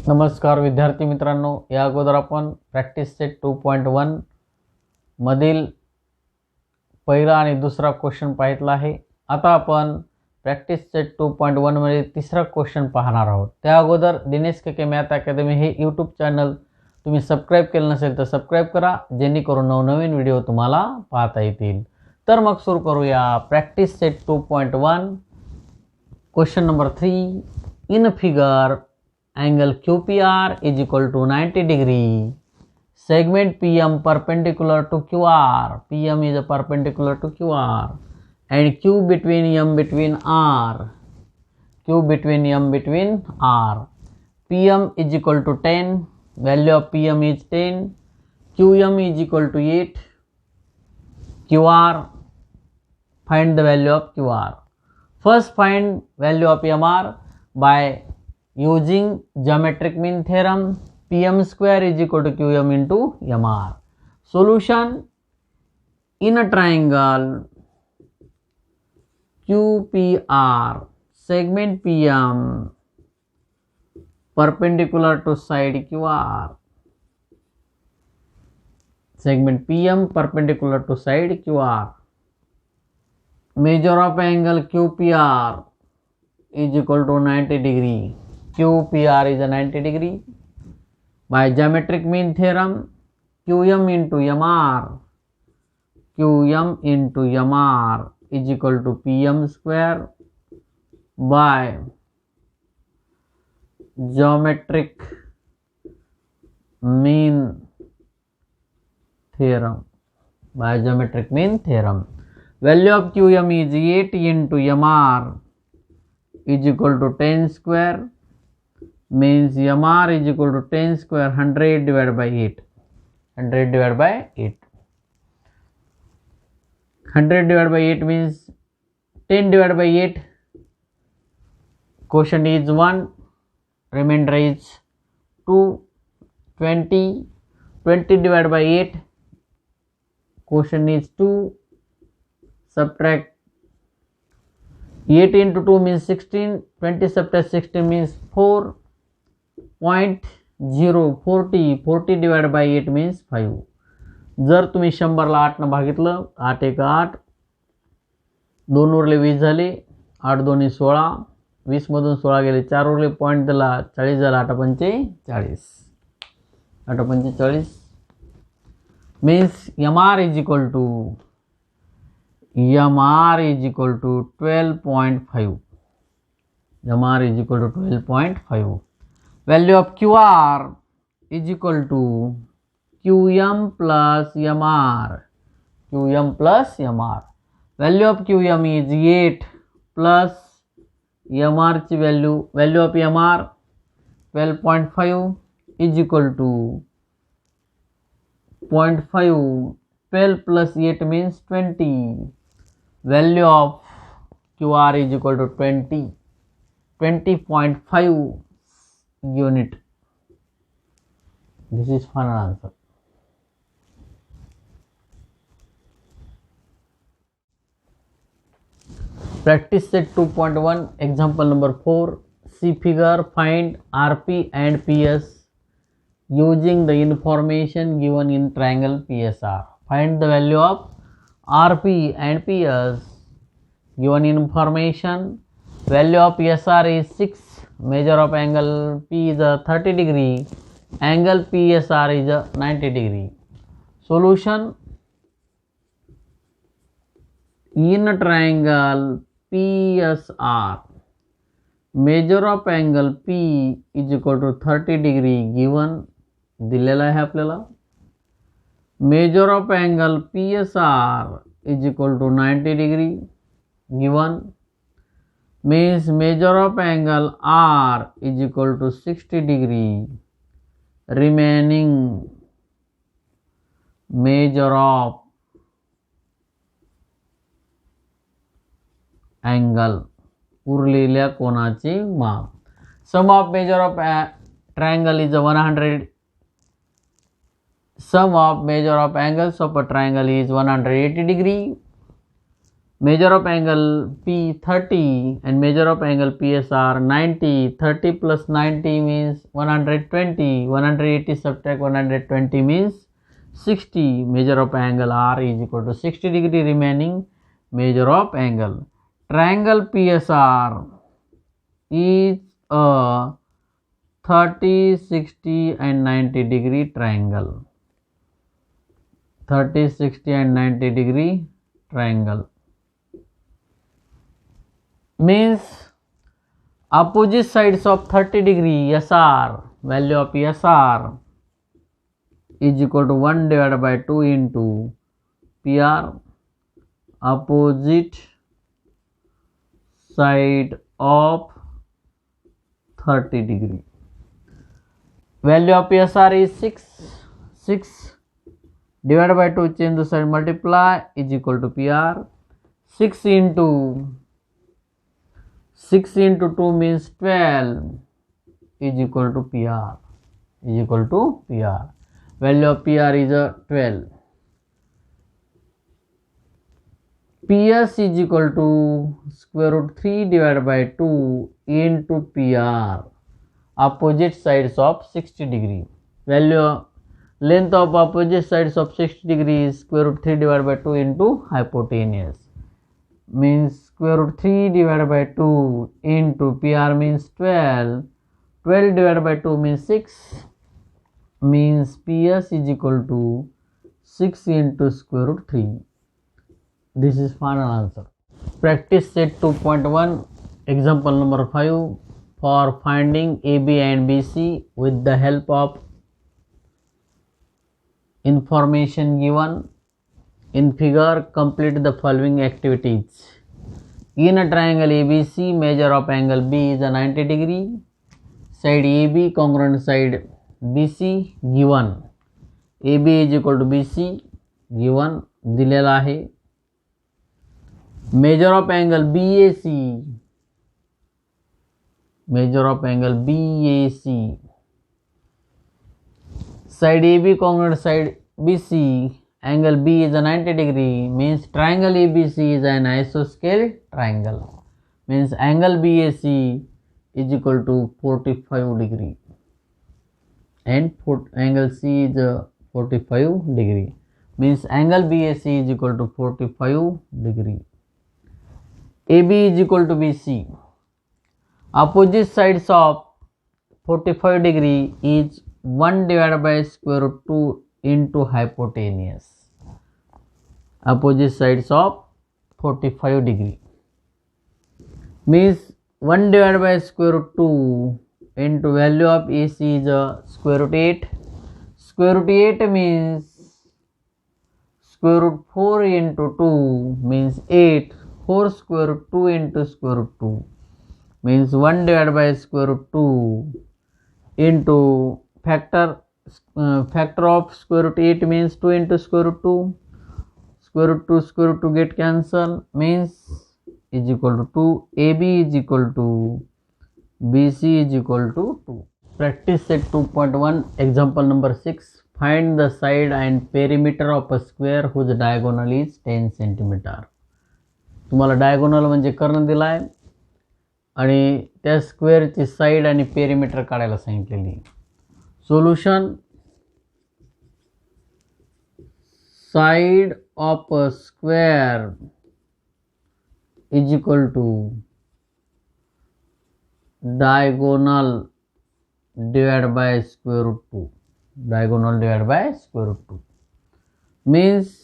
नमस्कार विद्यार्थी मित्रांनो, या अगोदर आपण प्रॅक्टिस सेट 2.1 मधील पहिला आणि दुसरा क्वेश्चन पाहितला आहे. आता आपण प्रॅक्टिस सेट 2.1 मध्ये तिसरा क्वेश्चन पाहणार आहोत. त्या अगोदर दिनेश के मॅथ अकॅडमी हे यूट्यूब चॅनल तुम्ही सबस्क्राईब केलं नसेल तर सबस्क्राईब करा, जेणेकरून नवनवीन व्हिडिओ तुम्हाला पाहता येतील. तर मग सुरू करूया. Practice set 2.1 question number 3. In figure angle QPR is equal to 90 degree. Segment PM perpendicular to QR. PM is a perpendicular to QR. And Q between M between R. Q between M between R. PM is equal to 10. Value of PM is 10. QM is equal to 8. QR. Find the value of QR. First find value of MR by using geometric mean theorem. PM square is equal to QM into MR. Solution: in a triangle QPR, segment PM perpendicular to side QR. Segment PM perpendicular to side QR. Measure of angle QPR is equal to 90 degree. QPR is a 90 degree. By geometric mean theorem, QM into MR, QM into MR is equal to PM square by geometric mean theorem. By geometric mean theorem, value of QM is 8 into MR is equal to 10 square. Means MR is equal to 10 square, 100 divided by 8. 100 divided by 8. 100 divided by 8 means 10 divided by 8. Quotient is 1. Remainder is 2. 20. 20 divided by 8. Quotient is 2. Subtract 8 into 2 means 16. 20 subtract 16 means 4. 0.40. 40 divided by 8 means 5. जर तुम्ही 100ला 8 न भागितलं, 8 1 8, 2 उरले 20 झाले, 8 2 16, 20 मधून 16 गेले, 4 उरले, point दिला 40 झाला, 8 पंचे 40. 8 पंचे 40 means MR is equal to 12.5. MR is equal to 12.5. Value of QR is equal to QM plus MR. QM plus MR. Value of QM is 8 plus MR ची value of MR 12.5 is equal to 0.5. 12 plus 8 means 20. Value of QR is equal to 20.5 unit. This is final answer. Practice set 2.1 example number 4. See figure. Find RP and PS using the information given in triangle PSR. Find the value of RP and PS given information. Value of PSR is 6. Measure of angle P is a 30 degree. Angle PSR is a 90 degree. Solution: in a triangle PSR, measure of angle P is equal to 30 degree given. दिलेला आहे आपल्याला. Measure of angle PSR is equal to 90 degree given. Means measure of angle R is equal to 60 degree. Remaining measure of angle, उरलेल्या कोणाचे माप. Sum of measure of triangle is 100. Sum of measure of angles of a triangle is 180 degree. Measure of angle P 30 and measure of angle PSR 90. 30 plus 90 means 120. 180 subtract 120 means 60. Measure of angle R is equal to 60 degree remaining measure of angle. Triangle PSR is a 30, 60 and 90 degree triangle. 30, 60 and 90 degree triangle. Means opposite sides of 30 degree SR, value of SR is equal to 1 divided by 2 into PR, opposite side of 30 degree. Value of SR is 6 divided by 2, change the side, multiply, is equal to PR. 6 into 2 means 12 is equal to PR, value of PR is 12. PS is equal to square root 3 divided by 2 into PR, opposite sides of 60 degree. Value length of opposite sides of 60 degree is square root 3 divided by 2 into hypotenuse, means square root 3 divided by 2 into PR means 12. 12 divided by 2 means 6, means PS is equal to 6 into square root 3. This is final answer. Practice set 2.1, example number 5, for finding AB and BC with the help of information given in figure. Complete the following activities. In a triangle ABC, measure of angle B is a 90 degree. Side AB congruent side BC given. AB is equal to BC given, दिलेला आहे. Measure of angle BAC, side AB congruent side BC, angle B is a 90 degree, means triangle ABC is an isosceles triangle, means angle BAC is equal to 45 degree and angle C is 45 degree, means angle BAC is equal to 45 degree. AB is equal to BC. Opposite sides of 45 degree is 1 divided by square root 2 into hypotenuse. Opposite sides of 45 degree means 1 divided by square root 2 into value of AC is square root 8. Square root 8 means square root 4 into 2 means 8. 4 square root 2 into square root 2 means 1 divided by square root 2 into factor of square root 8 means 2 into square root 2. Square root 2 get cancelled, means is equal to 2. AB is equal to BC is equal to 2. Practice set 2.1, example number 6. Find the side and perimeter of a square whose diagonal is 10 cm. तुम्हाला diagonal म्हणजे कर्ण दिला आहे आणि त्या स्क्वेअरची side आणि perimeter काढायला सांगितलेली. Solution, side of a square is equal to diagonal divide by square root 2. Diagonal divide by square root 2 means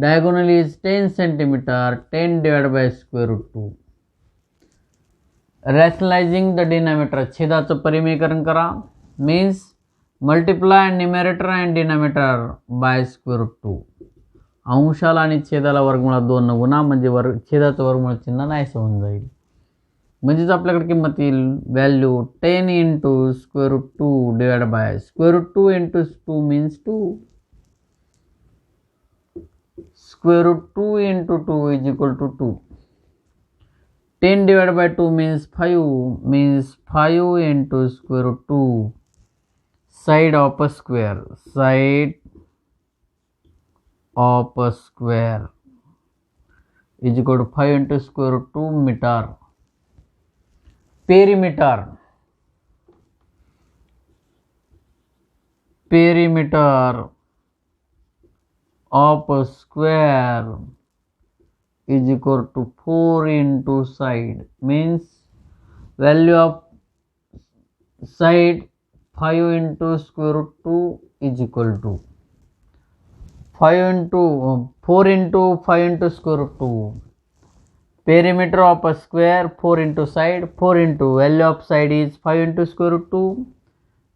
diagonal is 10 centimeter. 10 divided by square root 2. Rationalizing the denominator, छेदाचं परिमेयकरण करा, means multiply numerator and denominator by square root 2. अंशाला आणि छेदाला वर्गमुळात 2 न गुणा म्हणजे छेदाचं वर्गमूळ चिन्ह नाहीसं होऊन जाईल. म्हणजेच आपल्याकडे किंमत येईल value 10 into square root 2 divided by square root 2 into 2 means 2. Square root 2 into 2 is equal to 2. 10 divided by 2 means 5, means 5 into square root 2. Side of a square, side of a square is equal to 5 into square root 2 meter. Perimeter of a square is equal to 4 into side, means value of side 5 into square root 2 is equal to 4 into 5 into square root 2. Perimeter of a square 4 into side, 4 into value of side is 5 into square root 2,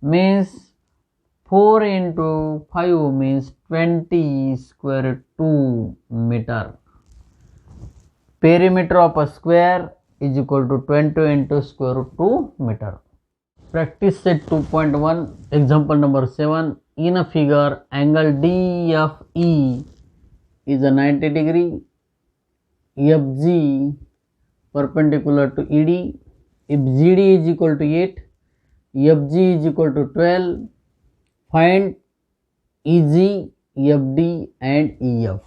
means 4 into 5 means 20 square root 2 meter. Perimeter of a square is equal to 20 into square root 2 meter. Practice set 2.1, example number 7. In a figure, angle DFE is a 90 degree, FG perpendicular to ED. If GD is equal to 8, FG is equal to 12, find EG, FD and EF.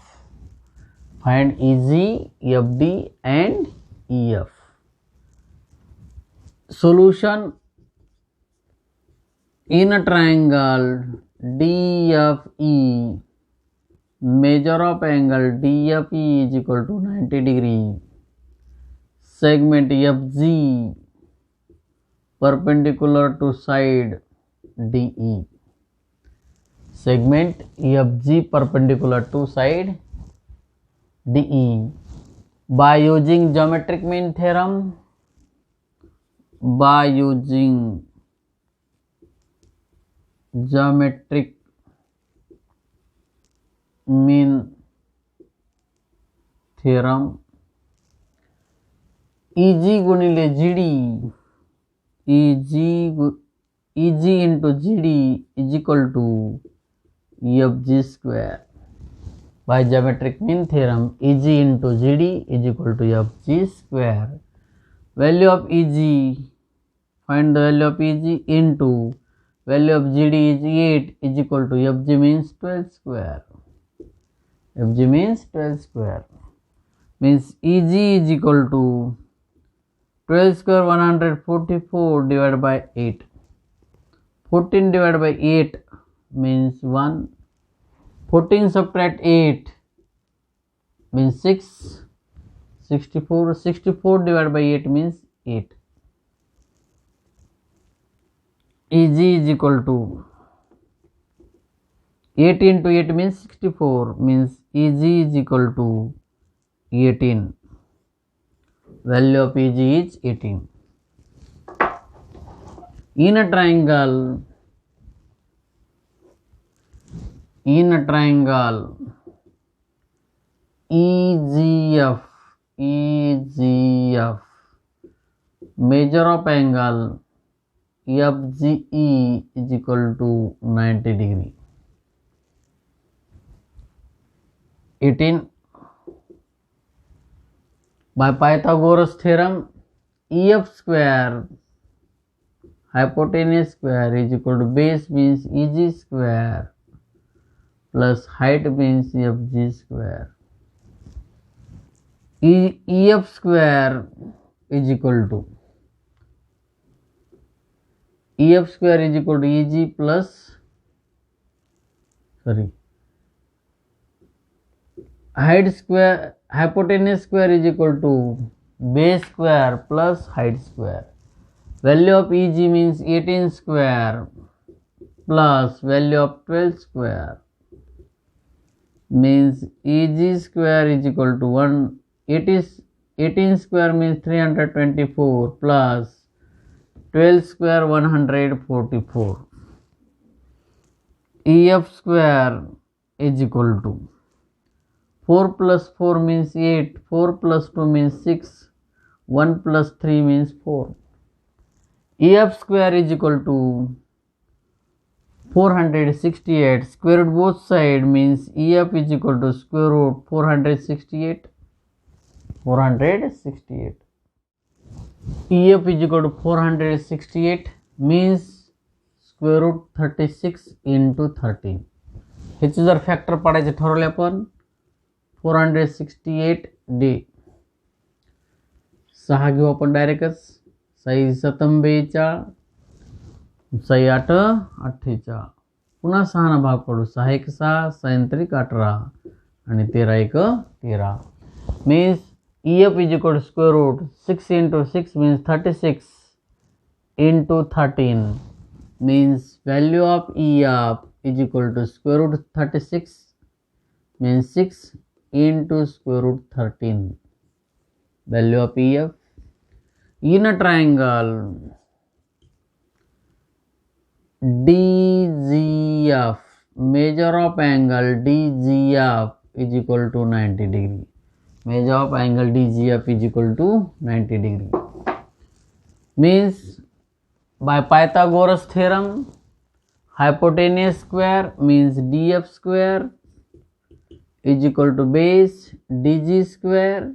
Find EG, FD and EF. Solution. In a triangle DFE, measure of angle DFE is equal to 90 degree. Segment FG perpendicular to side DE. Segment FG perpendicular to side DE. By using geometric mean theorem, geometric mean theorem, EG गुणिले GD, EG into GD is equal to FG square. By geometric mean theorem, EG into GD is equal to FG square. Value of EG, find the value of EG into value of GD is 8 is equal to FG means 12 square. FG means 12 square. Means EG is equal to 12 square 144 divided by 8. 14 divided by 8 means 1. 14 subtract 8 means 6. 64. 64 divided by 8 means 8. EG is equal to 8 into 8 means 64, means EG is equal to 18. Value of EG is 18. In a triangle EGF, measure of angle FGE is equal to 90 degree. 18. By Pythagoras theorem, EF square hypotenuse square is equal to base means EG square plus height means FG square. EF square is equal to EG plus height square, hypotenuse square is equal to base square plus height square. Value of EG means 18 square plus value of 12 square, means EG square is equal to 1. 18 square means 324 plus 12 square 144. EF square is equal to 4 plus 4 means 8, 4 plus 2 means 6, 1 plus 3 means 4. EF square is equal to 468. Square root both side means EF is equal to square root 468. EF is equal to 468 means square root 36 into 30. ह्याचे जर factor पाडायचे ठरवले आपण 468 day 6 घेऊ आपण डायरेक्टच. 6 सतम 42, 6 8 48. पुन्हा 6 ना भाग पडू. 6 1 6, 6 3 18 आणि 13 1 13. Means EF is equal to square root 6 into 6 means 36 into 13 means value of EF is equal to square root 36 means 6 into square root 13. Value of EF in a triangle DGF, measure of angle DGF is equal to 90 degree. Measure of angle DGF is equal to 90 degree. Means by Pythagoras theorem, hypotenuse square means DF square is equal to base DG square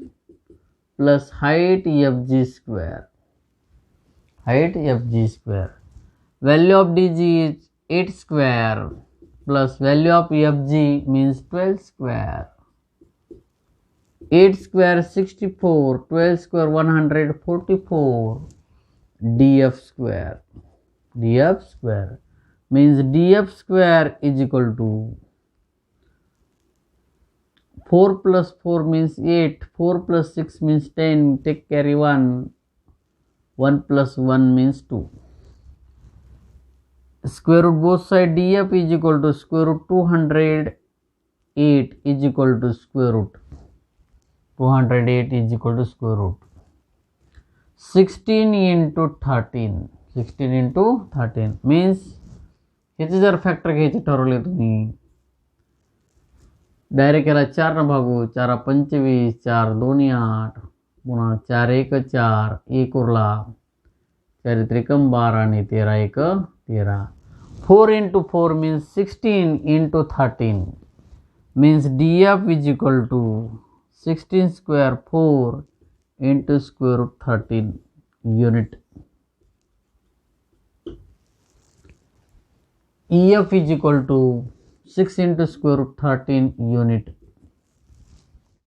plus height FG square. Height FG square. Value of DG is 8 square plus value of FG means 12 square. 8 square 64, 12 square 144, DF square. DF square means DF square is equal to 4 plus 4 means 8, 4 plus 6 means 10, take carry 1, 1 plus 1 means 2. Square root both side DF is equal to square root 208 is equal to square root 208 is equal to square root 16 into 13. 16 into 13 means ह्याचे जर factor घ्यायचे ठरवले तुम्ही direct याला 4 न भागू. 4 25, 4 2 8, पुन्हा 4 1 4, 1 उरला, 4 त्रिकम 12 आणि 13 1 13. 4 into 4 means 16 into 13 means DF is equal to 16 square 4 into square root 13 unit. EF is equal to 6 into square root 13 unit.